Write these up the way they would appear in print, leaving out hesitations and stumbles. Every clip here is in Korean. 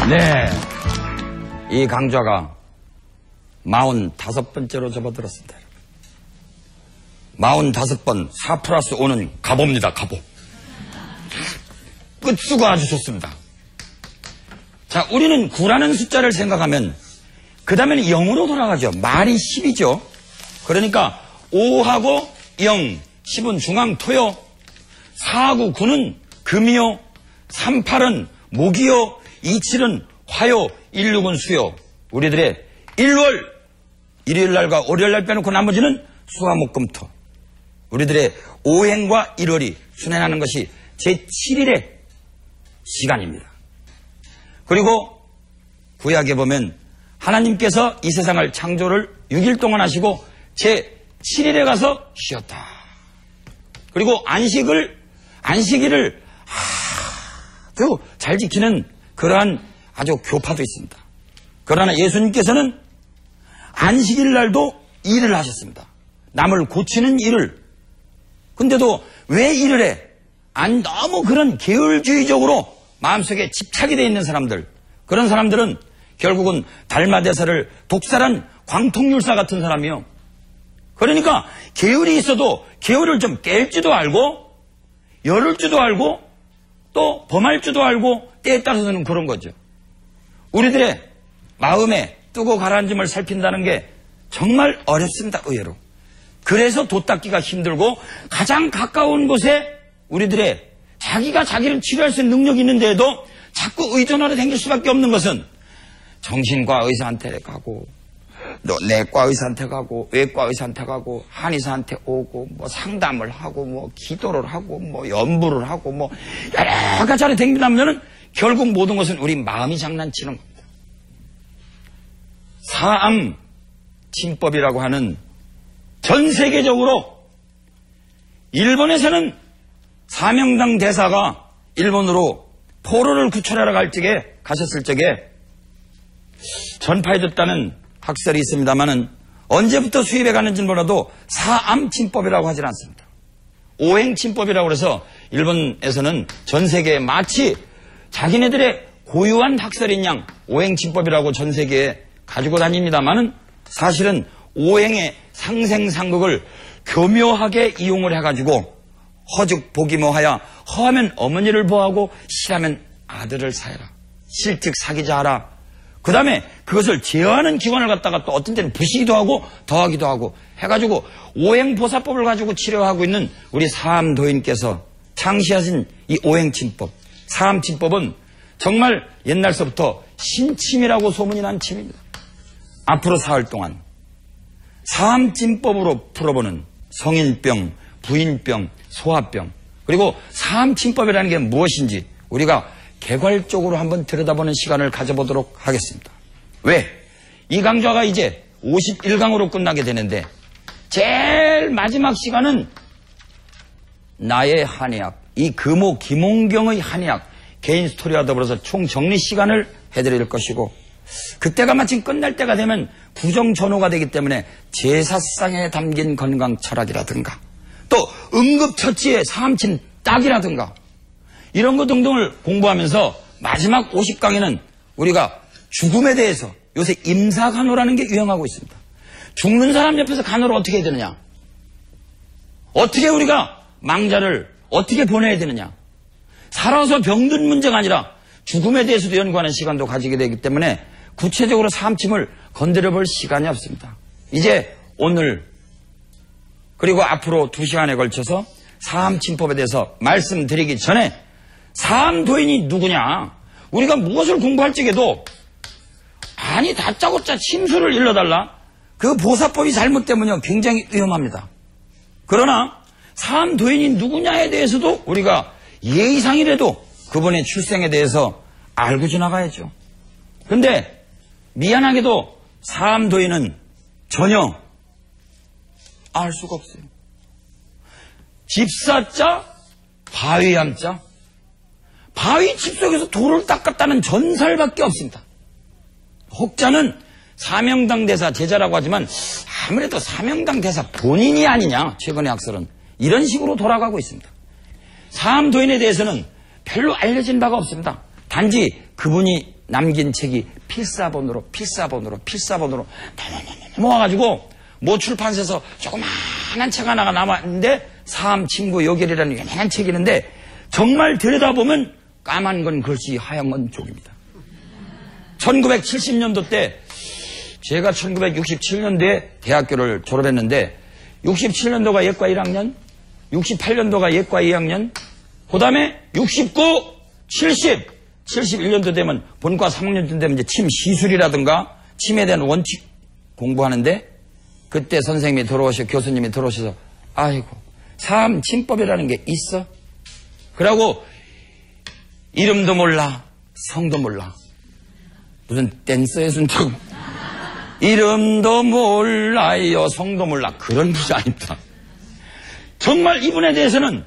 네, 이 강좌가 45번째로 접어들었습니다. 45번 4+5는 가보입니다. 가보. 끝수가 아주 좋습니다. 자, 우리는 9라는 숫자를 생각하면 그 다음에는 0으로 돌아가죠. 말이 10이죠. 그러니까 5하고 0, 10은 중앙토요, 4하고 9는 금이요, 38은 목이요, 27은 화요, 16은 수요. 우리들의 1월 일요일날과 월요일날 빼놓고 나머지는 수화목금토. 우리들의 오행과 1월이 순행하는 것이 제7일의 시간입니다. 그리고 구약에 보면 하나님께서 이 세상을 창조를 6일 동안 하시고 제7일에 가서 쉬었다. 그리고 안식일을 아주 잘 지키는 그러한 아주 교파도 있습니다. 그러나 예수님께서는 안식일 날도 일을 하셨습니다. 남을 고치는 일을. 근데도 왜 일을 해? 너무 그런 계율주의적으로 마음속에 집착이 되어 있는 사람들, 그런 사람들은 결국은 달마대사를 독살한 광통율사 같은 사람이요. 그러니까 계율이 있어도 계율을 좀 깰 줄도 알고 열을 줄도 알고 또 범할 줄도 알고 때에 따라서는 그런 거죠. 우리들의 마음에 뜨고 가라앉음을 살핀다는 게 정말 어렵습니다. 의외로. 그래서 돛닦기가 힘들고 가장 가까운 곳에 우리들의 자기가 자기를 치료할 수 있는 능력이 있는데도 자꾸 의존하러 다닐 수밖에 없는 것은 정신과 의사한테 가고 내과 의사한테 가고 외과 의사한테 가고 한의사한테 오고 뭐 상담을 하고 뭐 기도를 하고 뭐 연부를 하고 뭐 여러 가지 댕기다면은 결국 모든 것은 우리 마음이 장난치는 겁니다. 사암 침법이라고 하는 전 세계적으로 일본에서는 사명당 대사가 일본으로 포로를 구출하러 가셨을 적에 전파해줬다는 학설이 있습니다만은 언제부터 수입해 가는지는 몰라도 사암침법이라고 하질 않습니다. 오행침법이라고 해서 일본에서는 전 세계에 마치 자기네들의 고유한 학설인 양 오행침법이라고 전 세계에 가지고 다닙니다만은 사실은 오행의 상생상극을 교묘하게 이용을 해가지고 허즉 보기모하야 허하면 어머니를 보호하고 실하면 아들을 사해라. 실즉 사귀자 하라. 그 다음에 그것을 제어하는 기관을 갖다가 또 어떤 때는 부시기도 하고 더하기도 하고 해가지고 오행보사법을 가지고 치료하고 있는 우리 사암도인께서 창시하신 이 오행침법, 사암침법은 정말 옛날서부터 신침이라고 소문이 난 침입니다. 앞으로 사흘 동안 사암침법으로 풀어보는 성인병, 부인병, 소화병, 그리고 사암침법이라는 게 무엇인지 우리가 개괄적으로 한번 들여다보는 시간을 가져보도록 하겠습니다. 왜? 이 강좌가 이제 51강으로 끝나게 되는데 제일 마지막 시간은 나의 한의학, 이 금호 김홍경의 한의학 개인 스토리와 더불어서 총정리 시간을 해드릴 것이고, 그때가 마침 끝날 때가 되면 부정전후가 되기 때문에 제사상에 담긴 건강 철학이라든가 또 응급처치의 사암침 딱이라든가 이런 것 등등을 공부하면서 마지막 50강에는 우리가 죽음에 대해서, 요새 임사간호라는 게 유행하고 있습니다. 죽는 사람 옆에서 간호를 어떻게 해야 되느냐, 어떻게 우리가 망자를 어떻게 보내야 되느냐, 살아서 병든 문제가 아니라 죽음에 대해서도 연구하는 시간도 가지게 되기 때문에 구체적으로 사암침을 건드려 볼 시간이 없습니다. 이제 오늘 그리고 앞으로 2시간에 걸쳐서 사암침법에 대해서 말씀드리기 전에 사암도인이 누구냐, 우리가 무엇을 공부할 적에도 아니 다짜고짜 침수를 일러달라, 그 보사법이 잘못되면요 굉장히 위험합니다. 그러나 사암도인이 누구냐에 대해서도 우리가 예의상이라도 그분의 출생에 대해서 알고 지나가야죠. 근데 미안하게도 사암도인은 전혀 알 수가 없어요. 집사자, 바위암자, 바위 집 속에서 돌을 닦았다는 전설밖에 없습니다. 혹자는 사명당 대사 제자라고 하지만 아무래도 사명당 대사 본인이 아니냐, 최근의 학설은 이런 식으로 돌아가고 있습니다. 사암도인에 대해서는 별로 알려진 바가 없습니다. 단지 그분이 남긴 책이 필사본으로 모아가지고 모 출판사에서 조그마한 책 하나가 남았는데 사암침구 요결이라는 유명한 책이 있는데 정말 들여다보면 까만 건 글씨, 하얀 건 족입니다. 1970년도 때 제가 1967년도에 대학교를 졸업했는데 67년도가 예과 1학년, 68년도가 예과 2학년, 그 다음에 69, 70, 71년도 되면 본과 3학년쯤 되면 이제 침 시술이라든가 침에 대한 원칙 공부하는데 그때 선생님이 교수님이 들어오셔서 아이고 사암 침법이라는 게 있어? 그러고 이름도 몰라, 성도 몰라. 무슨 댄서의 순정. 이름도 몰라요, 성도 몰라. 그런 분이 아닙니다. 정말 이분에 대해서는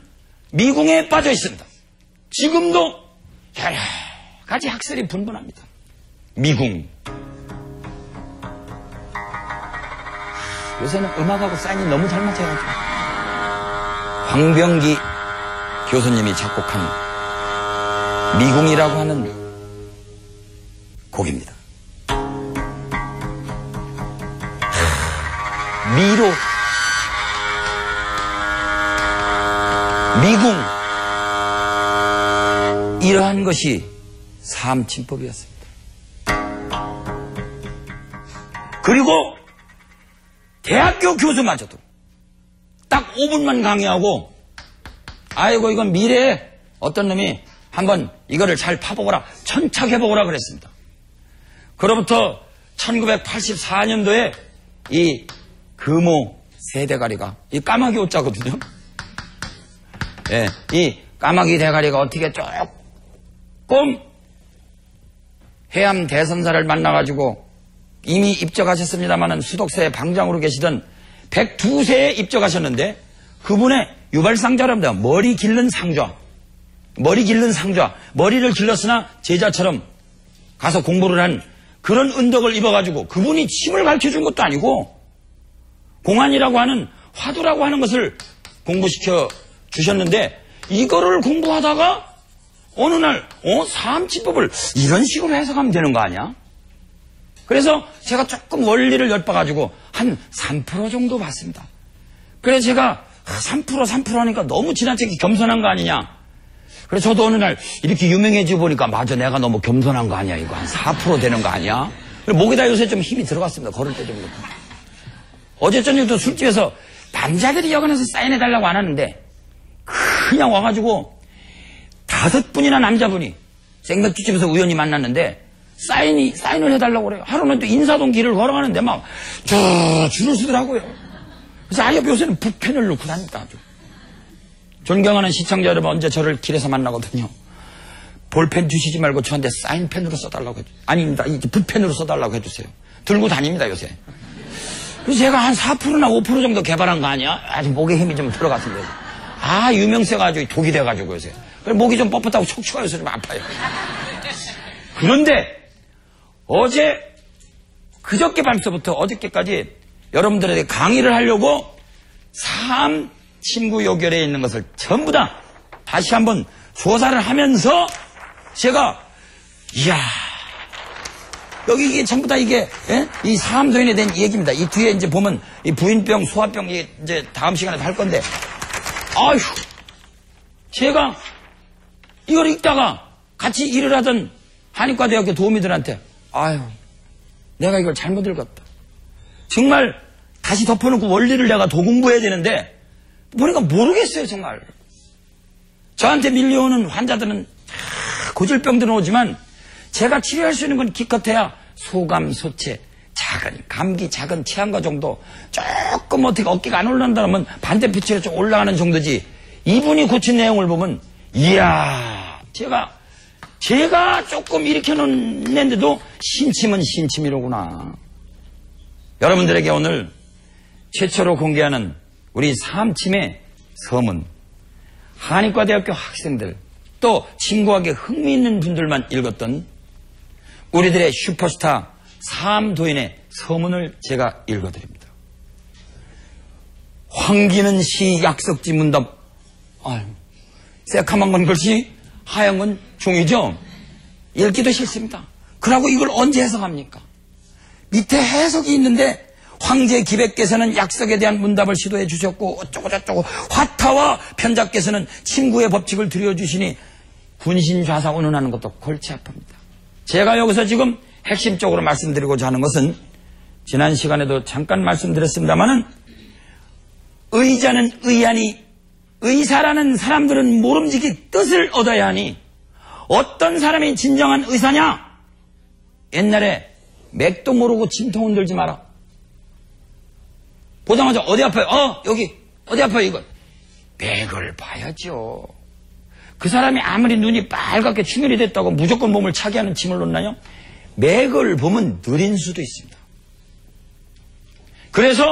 미궁에 빠져 있습니다. 지금도 여러 가지 학설이 분분합니다. 미궁. 요새는 음악하고 사인이 너무 잘 맞아가지고. 황병기 교수님이 작곡한 미궁이라고 하는 곡입니다. 미로, 미궁, 이러한 것이 사암침법이었습니다. 그리고 대학교 교수마저도 딱 5분만 강의하고 아이고 이건 미래에 어떤 놈이 한번 이거를 잘 파보거라, 천착해보거라 그랬습니다. 그로부터 1984년도에 이 금호 세대가리가 이 까마귀 옷자거든요. 예, 이 까마귀 대가리가 어떻게 조금 해암 대선사를 만나가지고 이미 입적하셨습니다마는 수독사의 방장으로 계시던 102세에 입적하셨는데 그분의 유발상자랍니다. 머리 길른 상좌. 머리를 길렀으나 제자처럼 가서 공부를 한 그런 은덕을 입어가지고 그분이 침을 가르쳐준 것도 아니고 공안이라고 하는 화두라고 하는 것을 공부시켜 주셨는데 이거를 공부하다가 어느 날 사암침법을 이런 식으로 해석하면 되는 거 아니야? 그래서 제가 조금 원리를 엿봐가지고 한 3% 정도 봤습니다. 그래서 제가 3% 하니까 너무 지나치게 겸손한 거 아니냐? 그래서 저도 어느 날 이렇게 유명해지고 보니까 맞아, 내가 너무 겸손한 거 아니야? 이거 한 4% 되는 거 아니야? 목에다 요새 좀 힘이 들어갔습니다. 걸을 때 좀. 어제 저녁도 술집에서 남자들이 여관에서 사인해달라고 안 하는데 그냥 와가지고 5분이나 남자분이 생맥주집에서 우연히 만났는데 사인을 해달라고 그래요. 하루는 또 인사동 길을 걸어가는데 막 줄을 서더라고요. 그래서 아예 요새는 붓펜을 놓고 다닌다 아주. 존경하는 시청자 여러분, 언제 저를 길에서 만나거든요. 볼펜 주시지 말고 저한테 사인펜으로 써달라고 해주세요. 아닙니다. 이제 붓펜으로 써달라고 해주세요. 들고 다닙니다 요새. 그래서 제가 한 4%나 5% 정도 개발한 거 아니야? 아주 목에 힘이 좀 들어갔습니다. 유명세가 아주 독이 돼가지고 요새. 그래서 목이 좀 뻣뻣하고 촉촉하고 요새 좀 아파요. 그런데 그저께 밤새부터 어저께까지 여러분들에게 강의를 하려고 사암침구 요결에 있는 것을 전부 다 다시 한번 조사를 하면서 제가 이야, 여기 이게 전부 다 이게 이 사암도인에 대한 얘기입니다. 이 뒤에 이제 보면 이 부인병, 소화병 이제 다음 시간에 할 건데, 아휴, 제가 이걸 읽다가 같이 일을 하던 한의과대학교 도우미들한테 아휴, 내가 이걸 잘못 읽었다. 정말 다시 덮어놓고 원리를 내가 더 공부해야 되는데 보니까 모르겠어요 정말. 저한테 밀려오는 환자들은 고질병들은 오지만 제가 치료할 수 있는 건 기껏해야 소감, 소체, 작은 감기, 작은 체한과 정도, 조금 어떻게 어깨가 안 올라간다면 반대피치가 좀 올라가는 정도지. 이분이 고친 내용을 보면 이야, 제가 조금 일으켜놓는데도 신침은 신침이로구나. 여러분들에게 오늘 최초로 공개하는 우리 사암침의 서문, 한의과대학교 학생들 또 진구학에 흥미있는 분들만 읽었던 우리들의 슈퍼스타 사암도인의 서문을 제가 읽어드립니다. 황기는 시 약석지 문답. 아유, 새카만 건 글씨, 하얀 건 종이죠. 읽기도 싫습니다. 그러고 이걸 언제 해석합니까? 밑에 해석이 있는데 황제 기백께서는 약석에 대한 문답을 시도해 주셨고 어쩌고저쩌고 화타와 편작께서는 친구의 법칙을 들여주시니 군신좌사 운운하는 것도 골치 아픕니다. 제가 여기서 지금 핵심적으로 말씀드리고자 하는 것은 지난 시간에도 잠깐 말씀드렸습니다마는 의자는 의하니 의사라는 사람들은 모름지기 뜻을 얻어야 하니 어떤 사람이 진정한 의사냐? 옛날에 맥도 모르고 진통은 들지 마라. 보자마자 어디 아파요? 여기 어디 아파요? 이거 맥을 봐야죠. 그 사람이 아무리 눈이 빨갛게 충혈이 됐다고 무조건 몸을 차게 하는 침을 놓나요? 맥을 보면 느린 수도 있습니다. 그래서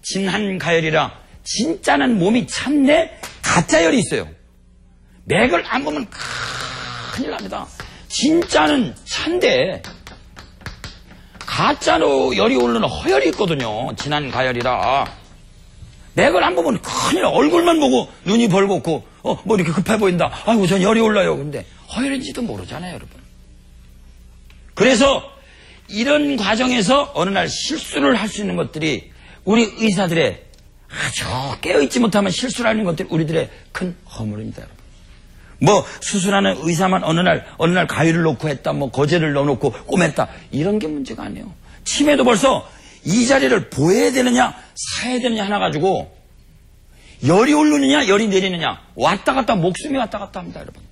진한가열이라 진짜는 몸이 찬데 가짜열이 있어요. 맥을 안 보면 큰일 납니다. 진짜는 찬데 가짜로 열이 오르는 허열이 있거든요. 진한가열이라. 맥을 안 보면 큰일 나. 얼굴만 보고 눈이 벌겋고 뭐 이렇게 급해 보인다. 아이고 전 열이 올라요. 근데 허열인지도 모르잖아요, 여러분. 그래서 이런 과정에서 어느 날 실수를 할 수 있는 것들이 우리 의사들의 아주 깨어있지 못하면 실수를 하는 것들이 우리들의 큰 허물입니다, 여러분. 뭐 수술하는 의사만 어느 날 가위를 놓고 했다, 뭐 거제를 넣어놓고 꼬맸다, 이런 게 문제가 아니에요. 치매도 벌써 이 자리를 보여야 되느냐 사야 되느냐 하나 가지고 열이 오르느냐 열이 내리느냐 왔다 갔다 목숨이 왔다 갔다 합니다, 여러분.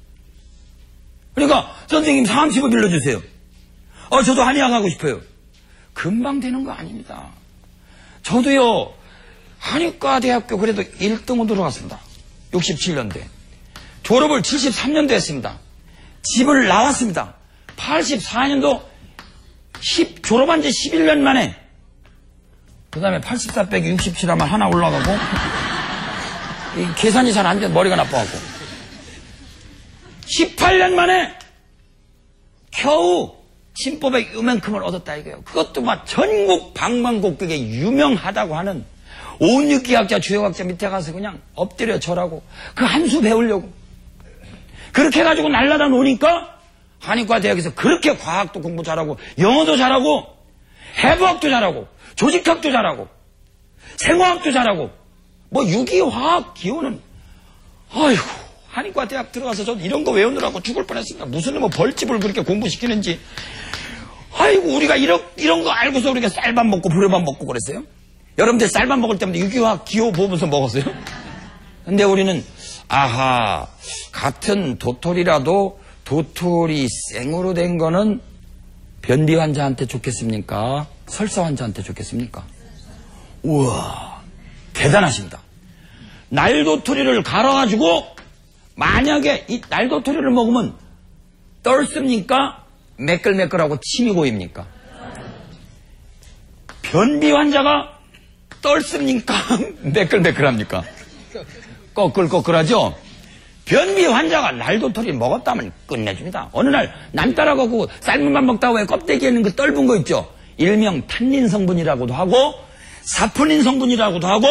그러니까 선생님 상암치료 빌려주세요. 저도 한의학 하고 싶어요. 금방 되는 거 아닙니다. 저도요 한의과 대학교 그래도 1등으로 들어갔습니다. 67년도에 졸업을 73년도에 했습니다. 집을 나왔습니다. 84년도 졸업한 지 11년 만에 그 다음에 84 빼기 67 하면 하나 올라가고 계산이 잘 안 돼. 머리가 나빠갖고 18년 만에 겨우 진법의 요만큼을 얻었다 이거예요. 그것도 막 전국 방방곡곡에 유명하다고 하는 온육기학자 주요학자 밑에 가서 그냥 엎드려 절하고 그 한 수 배우려고 그렇게 해가지고 날라다 노니까 한의과 대학에서 그렇게 과학도 공부 잘하고 영어도 잘하고 해부학도 잘하고 조직학도 잘하고 생화학도 잘하고 뭐 유기화학 기호는 아이고 한의과 대학 들어가서 전 이런 거 외우느라고 죽을 뻔했습니다. 무슨 뭐 벌집을 그렇게 공부시키는지. 아이고 우리가 이런 거 알고서 우리가 쌀밥 먹고 불에밥 먹고 그랬어요? 여러분들 쌀밥 먹을 때마다 유기화학 기호 보면서 먹었어요? 근데 우리는 아하 같은 도토리라도 도토리 생으로 된 거는 변비 환자한테 좋겠습니까? 설사 환자한테 좋겠습니까? 우와 대단하십니다. 날도토리를 갈아가지고 만약에 이 날도토리를 먹으면 떨습니까? 매끌매끌하고 침이 고입니까? 변비 환자가 떨습니까? 매끌매끌합니까? 꺼끌꺼끌하죠? 변비 환자가 날도토리 먹었다면 끝내줍니다. 어느 날 남따라가고 삶은 밥 먹다가 왜 껍데기에 있는 그 떫은 거 있죠? 일명 탄닌 성분이라고도 하고 사포닌 성분이라고도 하고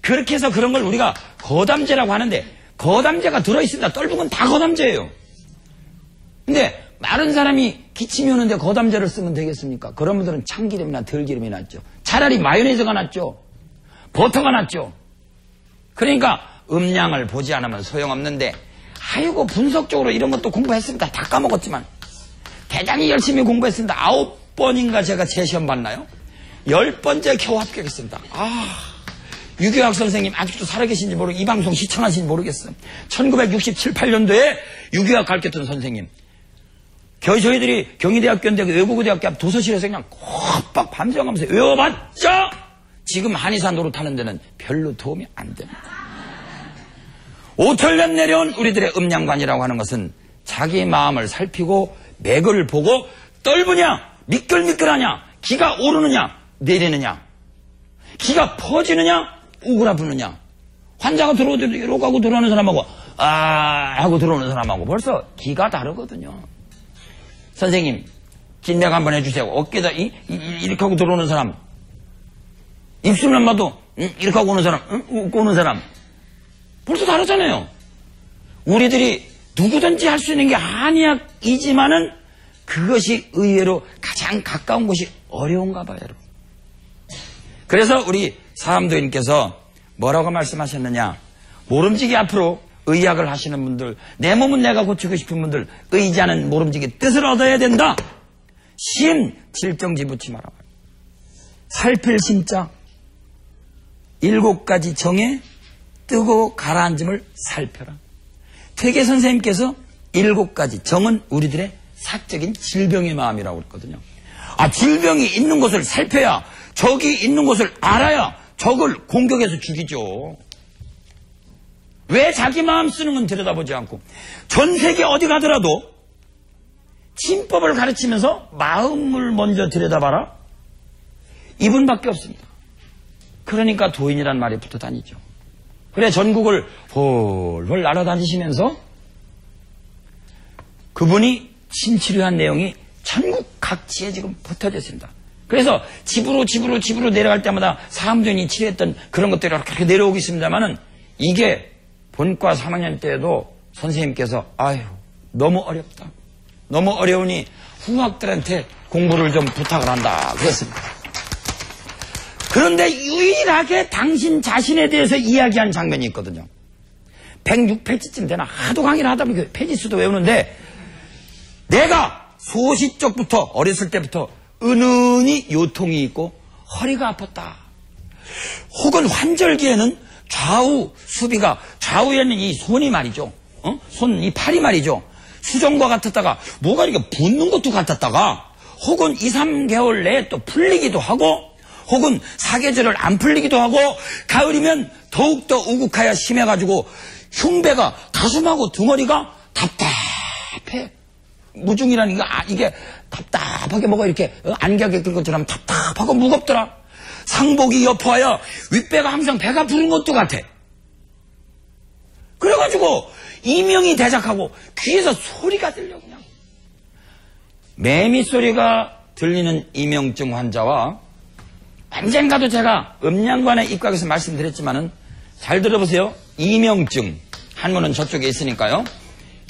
그렇게 해서 그런 걸 우리가 거담제라고 하는데 거담제가 들어있습니다. 떫은 건 다 거담제예요. 근데 마른 사람이 기침이 오는데 거담제를 쓰면 되겠습니까? 그런 분들은 참기름이나 들기름이 낫죠. 차라리 마요네즈가 낫죠. 버터가 낫죠. 그러니까 음량을 보지 않으면 소용없는데 아이고 분석적으로 이런 것도 공부했습니다. 다 까먹었지만 대단히 열심히 공부했습니다. 9번인가 제가 재시험 봤나요? 10번째 겨우 합격했습니다. 유교학 선생님 아직도 살아계신지 모르고 이 방송 시청하신지 모르겠어요. 1967, 8년도에 유교학 가르쳤던 선생님. 저희들이 경희대학교인데 외국어 대학교 앞 도서실에서 그냥 콕박 밤새가면서 외워봤자 지금 한의사 노릇하는 데는 별로 도움이 안 됩니다. 5천년 내려온 우리들의 음양관이라고 하는 것은 자기 마음을 살피고 맥을 보고 떫으냐 미끌미끌하냐 기가 오르느냐 내리느냐 기가 퍼지느냐 우그라부느냐 환자가 들어오더라도 이러고 하고 들어오는 사람하고 하고 들어오는 사람하고 벌써 기가 다르거든요. 선생님 찐맥 한번 해주세요. 어깨에다 이렇게 하고 들어오는 사람, 입술만 봐도 이렇게 하고 오는 사람, 웃고 오는 사람, 벌써 다르잖아요. 우리들이 누구든지 할 수 있는 게 한약이지만은 그것이 의외로 가장 가까운 것이 어려운가 봐요, 여러분. 그래서 우리 사암도인께서 뭐라고 말씀하셨느냐? 모름지기 앞으로 의학을 하시는 분들, 내 몸은 내가 고치고 싶은 분들, 의지하는 모름지기 뜻을 얻어야 된다. 심, 질정지 붙지 마라. 살필 심자, 7가지 정에 뜨고 가라앉음을 살펴라. 퇴계 선생님께서 7가지 정은 우리들의 사적인 질병의 마음이라고 그랬거든요. 질병이 있는 곳을 살펴야, 적이 있는 곳을 알아야 적을 공격해서 죽이죠. 왜 자기 마음 쓰는 건 들여다보지 않고 전 세계 어디 가더라도 침법을 가르치면서 마음을 먼저 들여다봐라? 이분밖에 없습니다. 그러니까 도인이란 말이 붙어 다니죠. 그래 전국을 홀홀 날아다니시면서 그분이 침치료한 내용이 전국 각지에 지금 붙어져 있습니다. 그래서 집으로 내려갈 때마다 사암도인이 치료했던 그런 것들이 그렇게 내려오고 있습니다만은 이게 본과 3학년 때에도 선생님께서 너무 어렵다. 너무 어려우니 후학들한테 공부를 좀 부탁을 한다 그랬습니다. 그런데 유일하게 당신 자신에 대해서 이야기한 장면이 있거든요. 106페이지쯤 되나 하도 강의를 하다 보니까 페이지 수도 외우는데 내가 소시 쪽부터 어렸을 때부터 은은히 요통이 있고 허리가 아팠다. 혹은 환절기에는 좌우 수비가 좌우에는 이 손이 말이죠. 손, 이 팔이 말이죠. 수정과 같았다가 뭐가 이렇게 붓는 것도 같았다가 혹은 2, 3개월 내에 또 풀리기도 하고 혹은 사계절을 안 풀리기도 하고 가을이면 더욱더 우국하여 심해가지고 흉배가 가슴하고 등허리가 답답해. 무중이라는 게 이게 답답하게 뭐가 이렇게 안개가 낄 것처럼 답답하고 무겁더라. 상복이 여포하여 윗배가 항상 배가 부른 것도 같아. 그래가지고 이명이 대작하고 귀에서 소리가 들려 그냥. 매미 소리가 들리는 이명증 환자와 언젠가도 제가 음양관에 입각해서 말씀드렸지만은 잘 들어보세요. 이명증 한문은 저쪽에 있으니까요.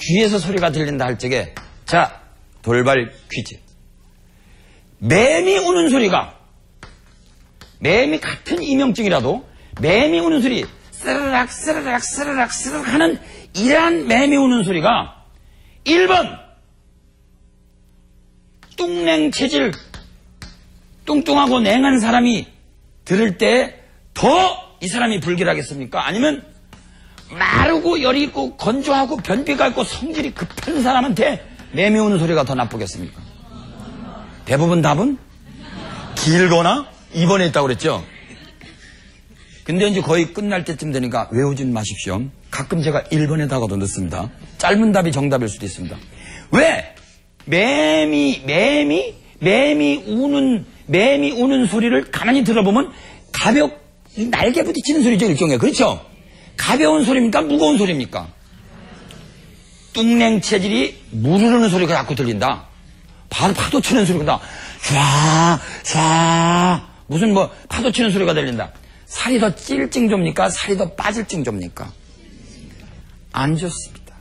귀에서 소리가 들린다 할 적에 자 돌발 퀴즈. 매미 우는 소리가 매미 같은 이명증이라도 매미 우는 소리 쓰르락 쓰르락 쓰르락 쓰르락 하는 이러한 매미 우는 소리가 1번 뚱냉 체질 뚱뚱하고 냉한 사람이 들을 때 더 이 사람이 불길하겠습니까? 아니면 마르고 열이 있고 건조하고 변비가 있고 성질이 급한 사람한테 매미 우는 소리가 더 나쁘겠습니까? 대부분 답은 길거나 2번에 있다고 그랬죠? 근데 이제 거의 끝날 때쯤 되니까 외우진 마십시오. 가끔 제가 1번에다가도 넣습니다. 짧은 답이 정답일 수도 있습니다. 왜? 매미 우는 소리를 가만히 들어보면 날개 부딪히는 소리죠, 일종의. 그렇죠? 가벼운 소리입니까? 무거운 소리입니까? 뚱냉 체질이 무르르는 소리가 자꾸 들린다. 바로 파도 치는 소리가 쏴 무슨 파도 치는 소리가 들린다. 살이 더 찔 징조입니까? 살이 더 빠질 징조입니까? 안 좋습니다.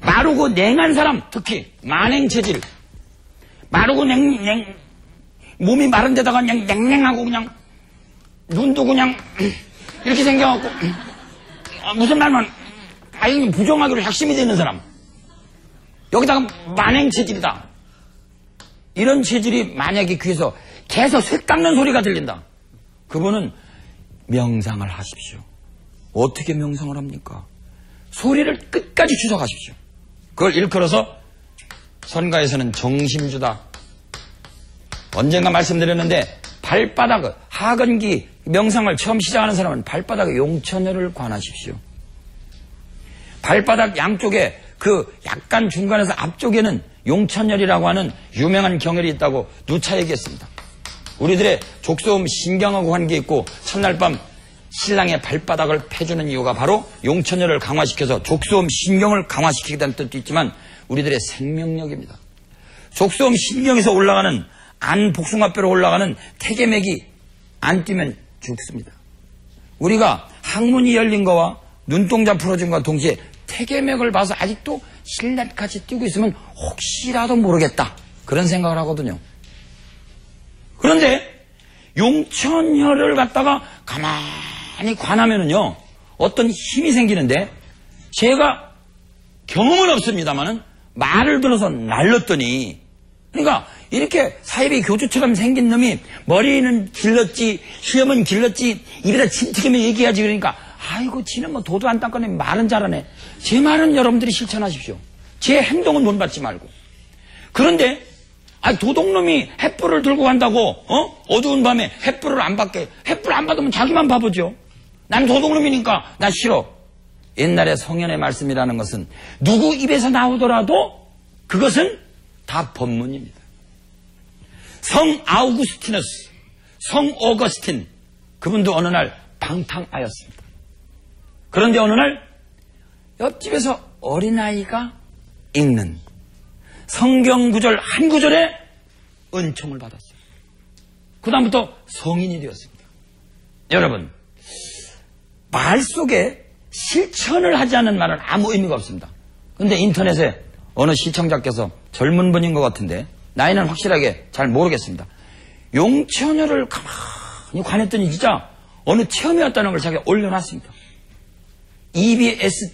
마르고 냉한 사람, 특히 만행 체질, 마르고 몸이 마른 데다가 그냥 냉랭하고 그냥 눈도 그냥 이렇게 생겨갖고 무슨 말만 부정하기로 작심이 되는 사람, 여기다가 만행 체질이다. 이런 체질이 만약에 귀에서 계속 쇠 깎는 소리가 들린다. 그분은 명상을 하십시오. 어떻게 명상을 합니까? 소리를 끝까지 추적하십시오. 그걸 일컬어서 선가에서는 정심주다. 언젠가 말씀드렸는데 발바닥, 하근기 명상을 처음 시작하는 사람은 발바닥에 용천혈을 관하십시오. 발바닥 양쪽에 약간 중간에서 앞쪽에는 용천혈이라고 하는 유명한 경혈이 있다고 누차 얘기했습니다. 우리들의 족소음 신경하고 관계 있고 첫날 밤 신랑의 발바닥을 패주는 이유가 바로 용천혈을 강화시켜서 족소음 신경을 강화시키게 된 뜻도 있지만 우리들의 생명력입니다. 족성 신경에서 올라가는 안 복숭아뼈로 올라가는 태계맥이 안 뛰면 죽습니다. 우리가 항문이 열린 거와 눈동자 풀어진 것과 동시에 태계맥을 봐서 아직도 실내까지 뛰고 있으면 혹시라도 모르겠다 그런 생각을 하거든요. 그런데 용천혈을 갖다가 가만히 관하면은요 어떤 힘이 생기는데 제가 경험은 없습니다만은 말을 들어서 날렸더니 그러니까 이렇게 사이비 교주처럼 생긴 놈이 머리는 길렀지 수염은 길렀지 입에다 침 튀기면 얘기하지 그러니까 아이고 지는 뭐 도도 안 닦아내 말은 잘하네. 제 말은 여러분들이 실천하십시오. 제 행동은 본받지 말고. 그런데 도둑놈이 횃불을 들고 간다고 어두운 밤에 횃불을 안 받게 횃불 안 받으면 자기만 바보죠. 난 도둑놈이니까 나 싫어. 옛날에 성현의 말씀이라는 것은 누구 입에서 나오더라도 그것은 다 법문입니다. 성 아우구스티누스, 성 오거스틴 그분도 어느 날 방탕하였습니다. 그런데 어느 날 옆집에서 어린아이가 읽는 성경 구절 한 구절에 은총을 받았어요. 그 다음부터 성인이 되었습니다. 여러분, 말 속에 실천을 하지 않는 말은 아무 의미가 없습니다. 그런데 인터넷에 어느 시청자께서 젊은 분인 것 같은데 나이는 확실하게 잘 모르겠습니다. 용천혈을 가만히 관했더니 진짜 어느 체험이었다는 걸 자기가 올려놨습니다.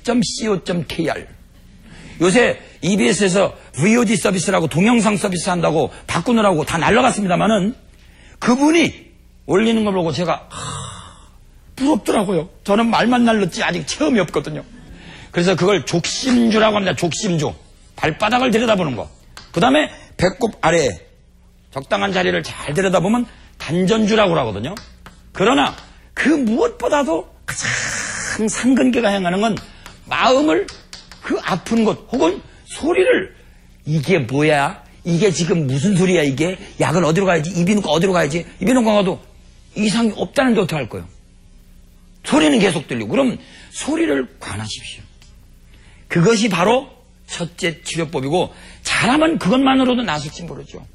ebs.co.kr 요새 EBS에서 VOD 서비스라고 동영상 서비스 한다고 바꾸느라고 다 날라갔습니다만은 그분이 올리는 걸 보고 제가 부럽더라고요. 저는 말만 날렸지 아직 체험이 없거든요. 그래서 그걸 족심주라고 합니다. 족심주. 발바닥을 들여다보는 거. 그 다음에 배꼽 아래에 적당한 자리를 잘 들여다보면 단전주라고 하거든요. 그러나 그 무엇보다도 가장 상근계가 향하는 건 마음을 그 아픈 곳 혹은 소리를 이게 뭐야? 이게 지금 무슨 소리야 이게? 약은 어디로 가야지? 입이 놓고 어디로 가야지? 입이 놓고 가도 이상이 없다는데 어떻게 할 거예요? 소리는 계속 들리고 그럼 소리를 관하십시오. 그것이 바로 첫째 치료법이고 잘하면 그것만으로도 나을지 모르죠.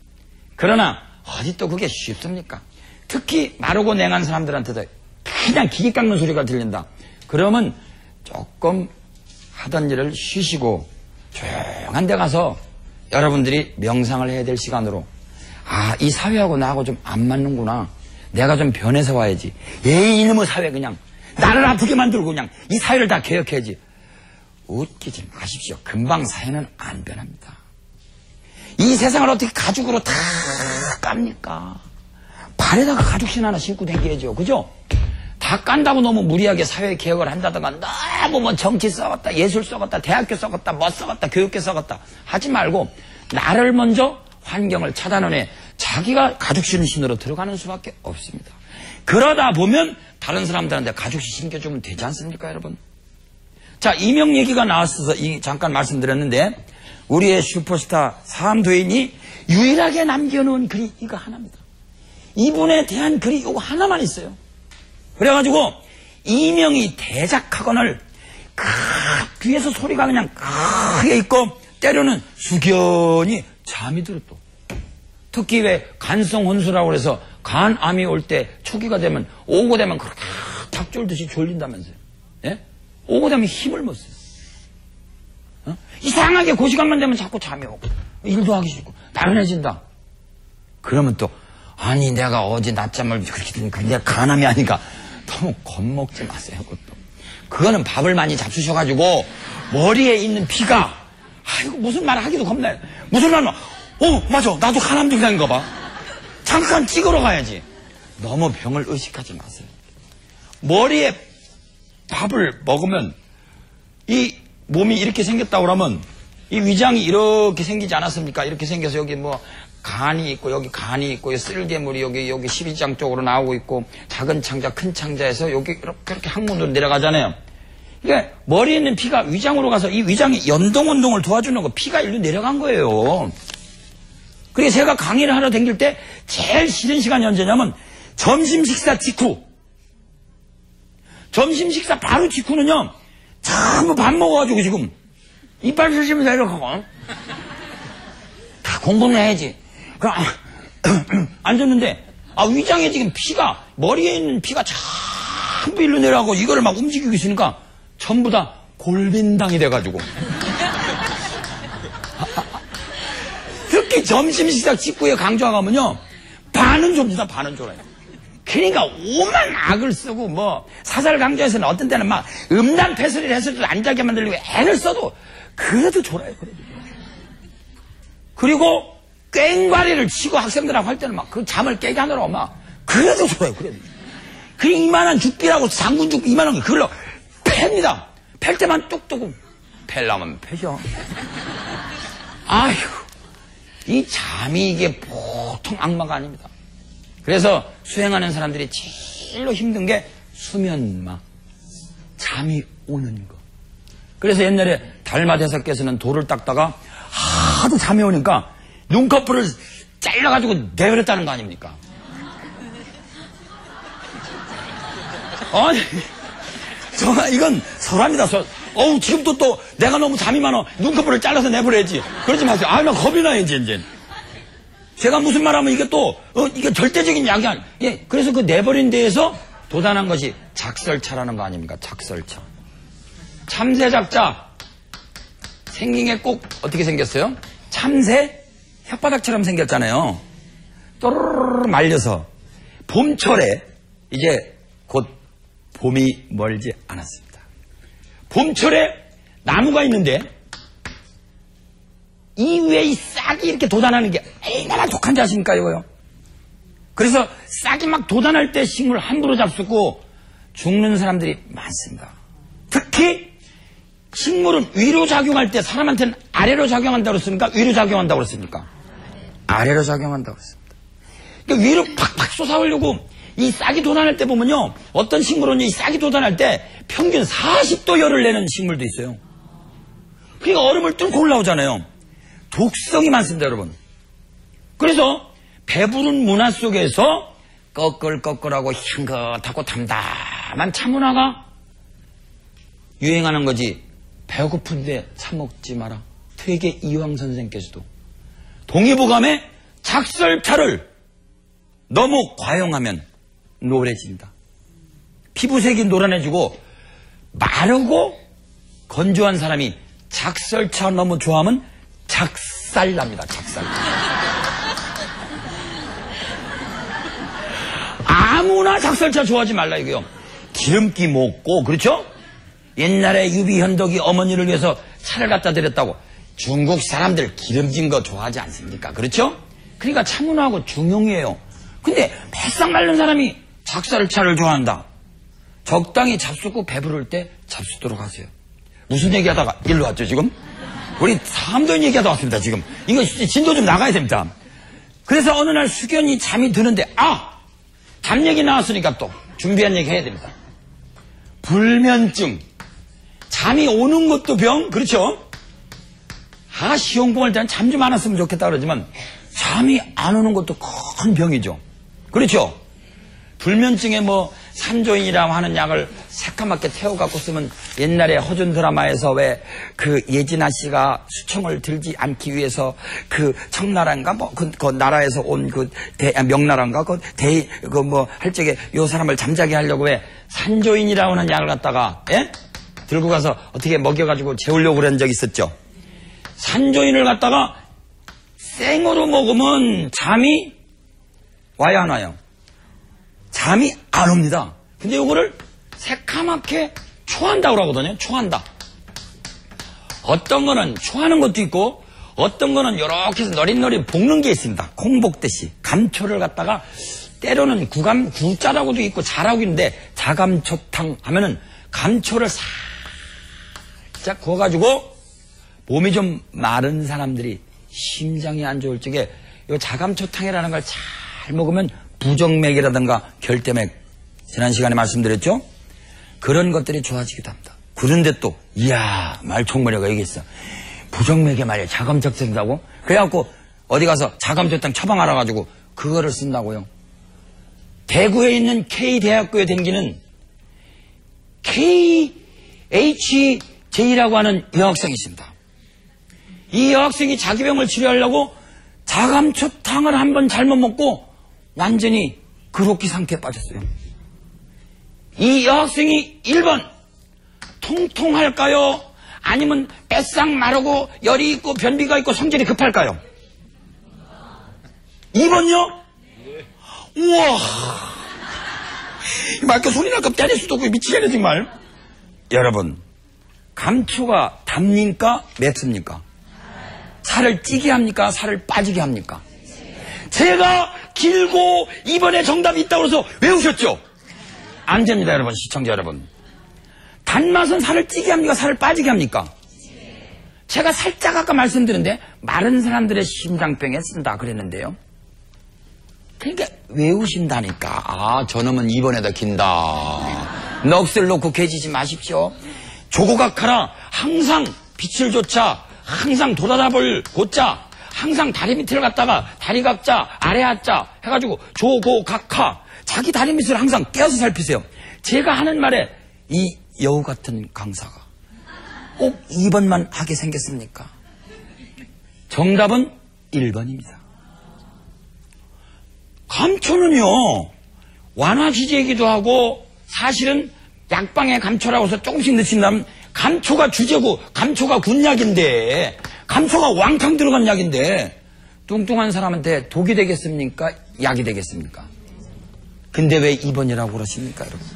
그러나 어디 또 그게 쉽습니까? 특히 마르고 냉한 사람들한테도 그냥 기계 깎는 소리가 들린다. 그러면 조금 하던 일을 쉬시고 조용한 데 가서 여러분들이 명상을 해야 될 시간으로 이 사회하고 나하고 좀 안 맞는구나. 내가 좀 변해서 와야지. 이놈의 사회 그냥 나를 아프게 만들고 그냥 이 사회를 다 개혁해야지. 웃기지 마십시오. 금방 사회는 안 변합니다. 이 세상을 어떻게 가죽으로 다 깝니까? 발에다가 가죽신 하나 신고 다녀야죠. 그죠? 다 깐다고 너무 무리하게 사회 개혁을 한다든가 너무 뭐 정치 썩었다, 예술 썩었다, 대학교 썩었다, 뭐 썩었다, 교육계 썩었다 하지 말고 나를 먼저 환경을 차단해 자기가 가죽신 신으로 들어가는 수밖에 없습니다. 그러다 보면 다른 사람들한테 가죽신 신겨주면 되지 않습니까, 여러분? 자, 이명 얘기가 나왔어서 잠깐 말씀드렸는데 우리의 슈퍼스타 사암도인이 유일하게 남겨놓은 글이 이거 하나입니다. 이분에 대한 글이 이거 하나만 있어요. 그래가지고 이명이 대작학원을 뒤에서 소리가 그냥 크게 있고 때로는 숙연히 잠이 들어 또. 특히 왜 간성혼수라고 해서 간암이 올 때 초기가 되면 오고 되면 그렇게 탁 졸듯이 졸린다면서요. 예? 오고 되면 힘을 못 써요. 이상하게 그 시간만 되면 자꾸 잠이 오고 일도 하기 싫고 나른해진다. 그러면 또 아니 내가 어제 낮잠을 그렇게 드니까 내가 간암이 아니까 너무 겁먹지 마세요. 그거는 밥을 많이 잡수셔가지고 머리에 있는 피가 아이고 무슨 말 하기도 겁나요. 무슨 말만 맞아 나도 간암 증상인가 봐. 잠깐 찍으러 가야지. 너무 병을 의식하지 마세요. 머리에 밥을 먹으면 이 몸이 이렇게 생겼다고 그러면 이 위장이 이렇게 생기지 않았습니까? 이렇게 생겨서 여기 뭐 간이 있고 여기 간이 있고 쓸개물이 여기 12장 쪽으로 나오고 있고 작은 창자 큰 창자에서 여기 이렇게 항문으로 내려가잖아요. 이게 머리에 있는 피가 위장으로 가서 이 위장이 연동운동을 도와주는 거 피가 일로 내려간 거예요. 그래서 제가 강의를 하러 다닐 때 제일 싫은 시간이 언제냐면 점심 식사 직후. 점심 식사 바로 직후는요 전부 밥 먹어가지고 지금 이빨 쓰시면서 이렇게 하고 다 공부는 해야지. 그럼 앉았는데 위장에 지금 피가, 머리에 있는 피가 전부 일로 내려가고 이거를 막 움직이고 있으니까 전부 다 골빈당이 돼가지고. 특히 점심 식사 직후에 강조가 가면요, 반은 줍니다. 반은 줘요. 그러니까 오만 악을 쓰고 뭐 사설 강조에서는 어떤 때는 막 음란 패설이를 해서도 안 자게 만들려고 애를 써도 그래도 졸아요. 그리고 꽹과리를 치고 학생들하고 할 때는 막 그 잠을 깨게 하느라고 막 그래도 졸아요. 그 이만한 죽비라고 장군 죽비 이만한 게 그걸로 팹니다. 팰 때만 뚝뚝 팰라면 패죠. 아휴, 이 잠이 이게 보통 악마가 아닙니다. 그래서 수행하는 사람들이 제일로 힘든 게 수면마, 잠이 오는 거. 그래서 옛날에 달마대사께서는 돌을 닦다가 하도 잠이 오니까 눈꺼풀을 잘라가지고 내버렸다는 거 아닙니까? 아니, 이건 설합니다. 지금도 또 내가 너무 잠이 많아. 눈꺼풀을 잘라서 내버려야지. 그러지 마세요. 나 겁이 나요, 이제. 제가 무슨 말 하면 이게 또, 이게 절대적인 약이 아니에요. 예, 그래서 그 내버린 데에서 도단한 것이 작설차라는 거 아닙니까? 작설차. 참새작자. 생긴 게 꼭 어떻게 생겼어요? 참새? 혓바닥처럼 생겼잖아요. 또르르르 말려서. 봄철에, 이제 곧 봄이 멀지 않았습니다. 봄철에 나무가 있는데, 이 위에 이 싹이 이렇게 돋아나는 게 얼마나 독한지 아십니까, 이거요? 그래서 싹이 막 돋아날 때 식물 함부로 잡수고 죽는 사람들이 많습니다. 특히 식물은 위로 작용할 때 사람한테는 아래로 작용한다고 그랬습니까? 위로 작용한다고 그랬습니까? 아래로 작용한다고 그랬습니다. 그러니까 위로 팍팍 쏟아오려고 이 싹이 돋아날 때 보면요, 어떤 식물은 이 싹이 돋아날 때 평균 40도 열을 내는 식물도 있어요. 그러니까 얼음을 뚫고 올라오잖아요. 독성이 많습니다, 여러분. 그래서 배부른 문화 속에서 꺼끌꺼끌하고 향긋하고 담담한 차문화가 유행하는 거지. 배고픈데 차 먹지 마라. 퇴계 이황 선생께서도 동의보감에 작설차를 너무 과용하면 노래진다. 피부색이 노란해지고 마르고 건조한 사람이 작설차 너무 좋아하면 작살납니다. 작살. 아무나 작설차 좋아하지 말라 이거요. 기름기 먹고, 그렇죠? 옛날에 유비현덕이 어머니를 위해서 차를 갖다 드렸다고. 중국 사람들 기름진 거 좋아하지 않습니까? 그렇죠? 그러니까 차문화하고 중용이에요. 근데 바싹 마른 사람이 작설차를 좋아한다. 적당히 잡수고 배부를 때 잡수도록 하세요. 무슨 얘기하다가 일로 왔죠 지금? 우리 사암도인 얘기하다 왔습니다 지금. 이거 진도 좀 나가야 됩니다. 그래서 어느 날 숙연히 잠이 드는데 잠 얘기 나왔으니까 또 준비한 얘기 해야 됩니다. 불면증. 잠이 오는 것도 병, 그렇죠? 시험공할 때는 잠 좀 안 왔으면 좋겠다 그러지만 잠이 안 오는 것도 큰 병이죠. 그렇죠? 불면증에 뭐 산조인이라고 하는 약을 새까맣게 태워갖고 쓰면 옛날에 허준 드라마에서 왜 그 예진아 씨가 수청을 들지 않기 위해서 그 청나라인가 그 나라에서 온 그 명나라인가 할 적에 요 사람을 잠자게 하려고 왜 산조인이라고 하는 약을 갖다가 들고 가서 어떻게 먹여가지고 재우려고 그런 적이 있었죠. 산조인을 갖다가 생으로 먹으면 잠이 와요 안 와요? 잠이 안 옵니다. 근데 이거를 새카맣게 초한다고 하거든요. 초한다. 어떤 거는 초하는 것도 있고 어떤 거는 이렇게 해서 너릿너릿 볶는 게 있습니다. 콩 볶듯이. 감초를 갖다가 때로는 구자라고도 있고 자라고 있는데 자감초탕 하면은 감초를 살짝 구워가지고 몸이 좀 마른 사람들이 심장이 안 좋을 적에 이 자감초탕이라는 걸 잘 먹으면 부정맥이라든가 결대맥, 지난 시간에 말씀드렸죠? 그런 것들이 좋아지기도 합니다. 그런데 또 이야 말총머리가 여기 있어. 부정맥에 말이야 자감초 쓴다고? 그래갖고 어디 가서 자감초탕 처방하라 가지고 그거를 쓴다고요. 대구에 있는 K대학교에 다니는 KHJ라고 하는 여학생이 있습니다. 이 여학생이 자기 병을 치료하려고 자감초탕을 한번 잘못 먹고 완전히 그로기 상태에 빠졌어요. 이 여학생이 1번 통통할까요? 아니면 애싹 마르고 열이 있고 변비가 있고 성질이 급할까요? 2번요? 우와, 말까 소리 날까 때릴 수도 없고 미치겠네 정말. 여러분, 감초가 답니까? 맵습니까? 살을 찌게 합니까? 살을 빠지게 합니까? 제가 길고 이번에 정답이 있다고 해서 외우셨죠? 안 됩니다 여러분. 시청자 여러분, 단맛은 살을 찌게 합니까? 살을 빠지게 합니까? 제가 살짝 아까 말씀드렸는데 마른 사람들의 심장병에 쓴다 그랬는데요. 그러니까 외우신다니까. 아, 저놈은 2번에다 긴다. 넋을 놓고 계지지 마십시오. 조고각하라. 항상 빛을 좇아, 항상 돌아다볼 고자, 항상 다리 밑을 갖다가 다리 각자 아래 하자 해가지고 조고각하, 자기 다리 밑을 항상 깨어서 살피세요. 제가 하는 말에 이 여우 같은 강사가 꼭 2번만 하게 생겼습니까? 정답은 1번입니다. 감초는요, 완화지제이기도 하고 사실은 약방의 감초라고 해서 조금씩 넣으신다면 감초가 주제고 감초가 군약인데, 감초가 왕창 들어간 약인데 뚱뚱한 사람한테 독이 되겠습니까? 약이 되겠습니까? 근데 왜 2번이라고 그러십니까 여러분?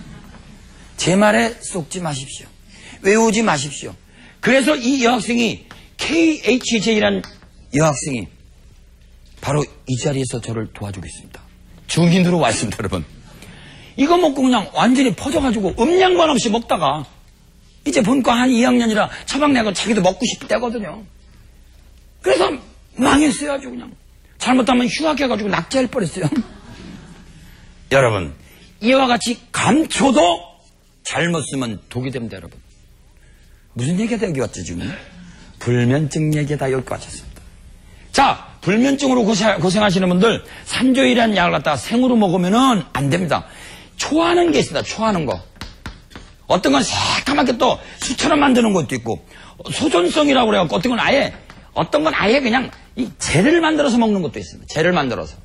제 말에 쏙지 마십시오. 외우지 마십시오. 그래서 이 여학생이 KHJ라는 여학생이 바로 이 자리에서 저를 도와주고 있습니다. 증인으로 와 있습니다 여러분. 이거 먹고 그냥 완전히 퍼져가지고 음양반 없이 먹다가 이제 본과 한 2학년이라 처방내고 자기도 먹고 싶을 때거든요. 그래서 망했어요 아주 그냥. 잘못하면 휴학해가지고 낙제할 뻔했어요. 여러분, 이와 같이 감초도 잘못 쓰면 독이 됩니다 여러분. 무슨 얘기가 여기 왔죠 지금? 불면증 얘기가 다 여기 왔습니다. 자, 불면증으로 고생하시는 분들 산조이라는 약을 갖다가 생으로 먹으면은 안 됩니다. 초하는 게 있습니다. 초하는 거. 어떤 건 새까맣게 또 수처럼 만드는 것도 있고, 소존성이라고 그래갖고 어떤 건 아예 그냥 이 젤을 만들어서 먹는 것도 있습니다. 젤을 만들어서.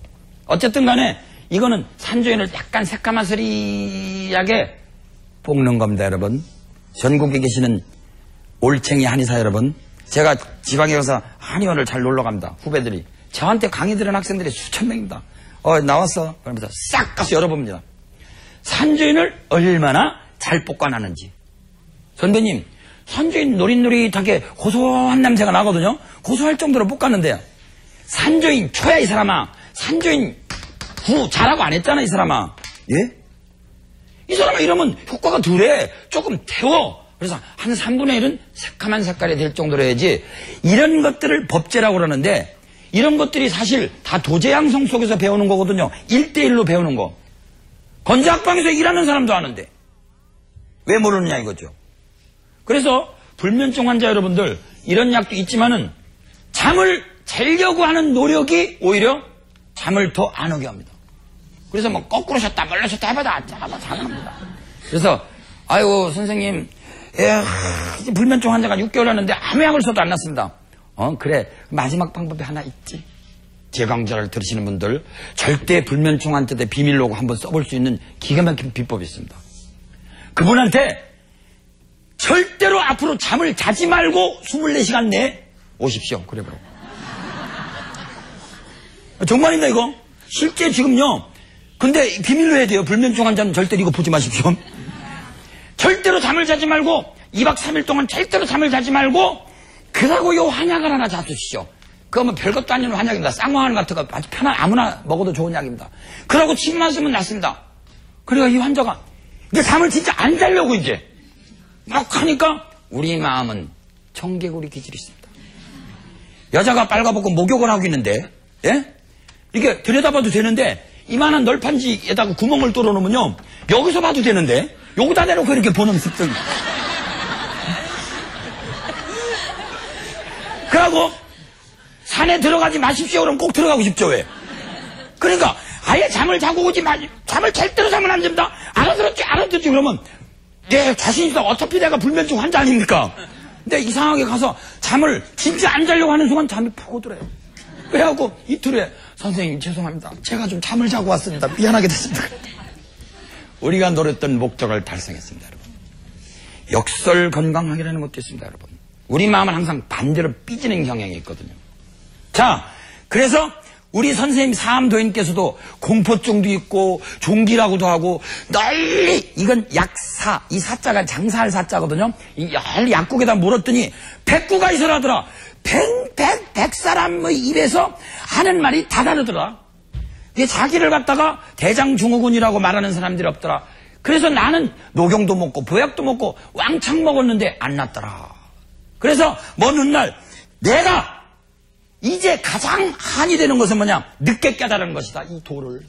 어쨌든 간에 이거는 산조인을 약간 새까마스리하게 볶는 겁니다 여러분. 전국에 계시는 올챙이 한의사 여러분, 제가 지방에 가서 한의원을 잘 놀러갑니다. 후배들이 저한테 강의 들은 학생들이 수천 명입니다. 나왔어 그러면서 싹 가서 열어봅니다. 산조인을 얼마나 잘 볶아놨는지. 선배님, 산조인 노릿노릿하게 고소한 냄새가 나거든요. 고소할 정도로 볶았는데 산조인 초야 이 사람아. 산조인 구 잘하고 안 했잖아 이 사람아. 예? 이 사람아 이러면 효과가 덜해. 조금 태워. 그래서 한 3분의 1은 새카만 색깔이 될 정도로 해야지. 이런 것들을 법제라고 그러는데 이런 것들이 사실 다 도제양성 속에서 배우는 거거든요. 1대1로 배우는 거. 건재학방에서 일하는 사람도 아는데 왜 모르느냐 이거죠. 그래서 불면증 환자 여러분들, 이런 약도 있지만은 잠을 자려고 하는 노력이 오히려 잠을 더 안 오게 합니다. 그래서 뭐 거꾸로 쉬었다 멀리 쉬었다 해봐도 잘합니다. 그래서 아이고 선생님, 이제 불면증 환자가 6개월 했는데 아무 약을 써도 안 났습니다. 그래, 마지막 방법이 하나 있지. 제 강좌를 들으시는 분들 절대 불면증 환자한테 비밀로고 한번 써볼 수 있는 기가 막힌 비법이 있습니다. 그분한테 절대로 앞으로 잠을 자지 말고 24시간 내에 오십시오. 그래 보라고. 정말입니다 이거. 실제 지금요. 근데 비밀로 해야 돼요. 불면증 환자는 절대로 이거 보지 마십시오. 절대로 잠을 자지 말고 2박 3일 동안 절대로 잠을 자지 말고, 그러고 요 한약을 하나 잡수시죠. 그거 뭐 별것도 아닌 한약입니다. 쌍화환 같은 거 아주 편한 아무나 먹어도 좋은 약입니다. 그러고 침만 쓰면 낫습니다. 그래가 이 환자가 이제 잠을 진짜 안 자려고 이제 막 하니까 우리 마음은 청개구리 기질이 있습니다. 여자가 빨가벗고 목욕을 하고 있는데, 예? 이렇게 들여다봐도 되는데 이만한 널판지에다가 구멍을 뚫어놓으면요 여기서 봐도 되는데 여기다 대놓고 이렇게 보는 습성이. 그러고 산에 들어가지 마십시오 그러면 꼭 들어가고 싶죠. 왜? 그러니까 아예 잠을 자고 오지 잠을 절대로 자면 안 됩니다. 알아들었지 그러면 네 자신 있어. 어차피 내가 불면증 환자 아닙니까? 근데 이상하게 가서 잠을 진짜 안 자려고 하는 순간 잠이 푹 오더래요. 그래갖고 이틀 후에 선생님 죄송합니다. 제가 좀 잠을 자고 왔습니다. 미안하게 됐습니다. 우리가 노렸던 목적을 달성했습니다, 여러분. 역설 건강하게라는 것도 있습니다, 여러분. 우리 마음은 항상 반대로 삐지는 경향이 있거든요. 자, 그래서 우리 선생님 사암도인께서도 공포증도 있고 종기라고도 하고 널리 이건 약사, 이 사자가 장사할 사자거든요. 이 약국에다 물었더니 백구가 있어라더라. 백 사람의 입에서 하는 말이 다 다르더라. 이게 자기를 갖다가 대장증후군이라고 말하는 사람들이 없더라. 그래서 나는 녹용도 먹고 보약도 먹고 왕창 먹었는데 안 낫더라. 그래서 먼 훗날 내가 이제 가장 한이 되는 것은 뭐냐? 늦게 깨달은 것이다. 이 도를.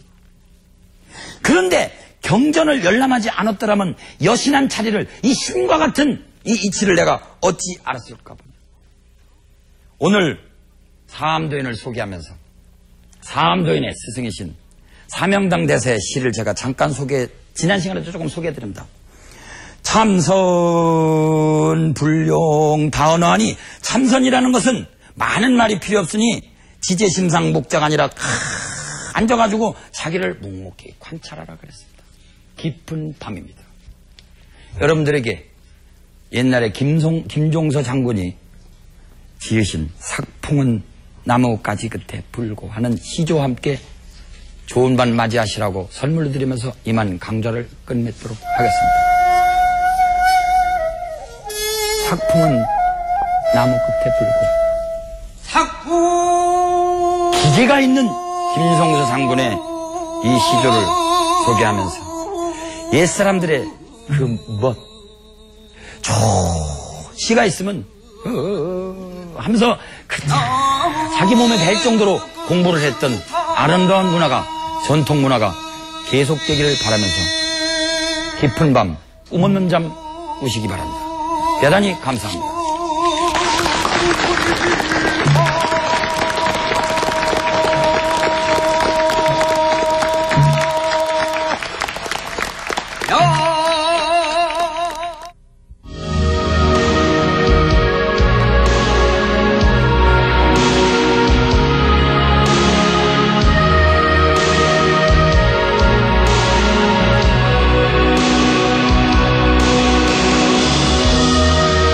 그런데 경전을 열람하지 않았더라면 여신한 자리를 이 신과 같은 이 이치를 내가 어찌 알았을까 보냐. 오늘 사암도인을 소개하면서 사암도인의 스승이신 사명당 대사의 시를 제가 잠깐 지난 시간에 조금 소개해드립니다. 참선 불용 다언어하니 참선이라는 것은 많은 말이 필요 없으니 지제심상 목자가 아니라 앉아가지고 자기를 묵묵히 관찰하라 그랬습니다. 깊은 밤입니다. 여러분들에게 옛날에 김종서 장군이 지으신 삭풍은 나무가지 끝에 불고 하는 시조와 함께 좋은 밤 맞이하시라고 선물을 드리면서 이만 강좌를 끝맺도록 하겠습니다. 삭풍은 나무 끝에 불고 삭풍 기계가 있는 김종서 장군의 이 시조를 소개하면서 옛사람들의 그 시가 있으면 하면서 자기 몸에 뵐 정도로 공부를 했던 아름다운 문화가 전통 문화가 계속되기를 바라면서 깊은 밤 꿈 없는 잠 꾸시기 바랍니다. 대단히 감사합니다.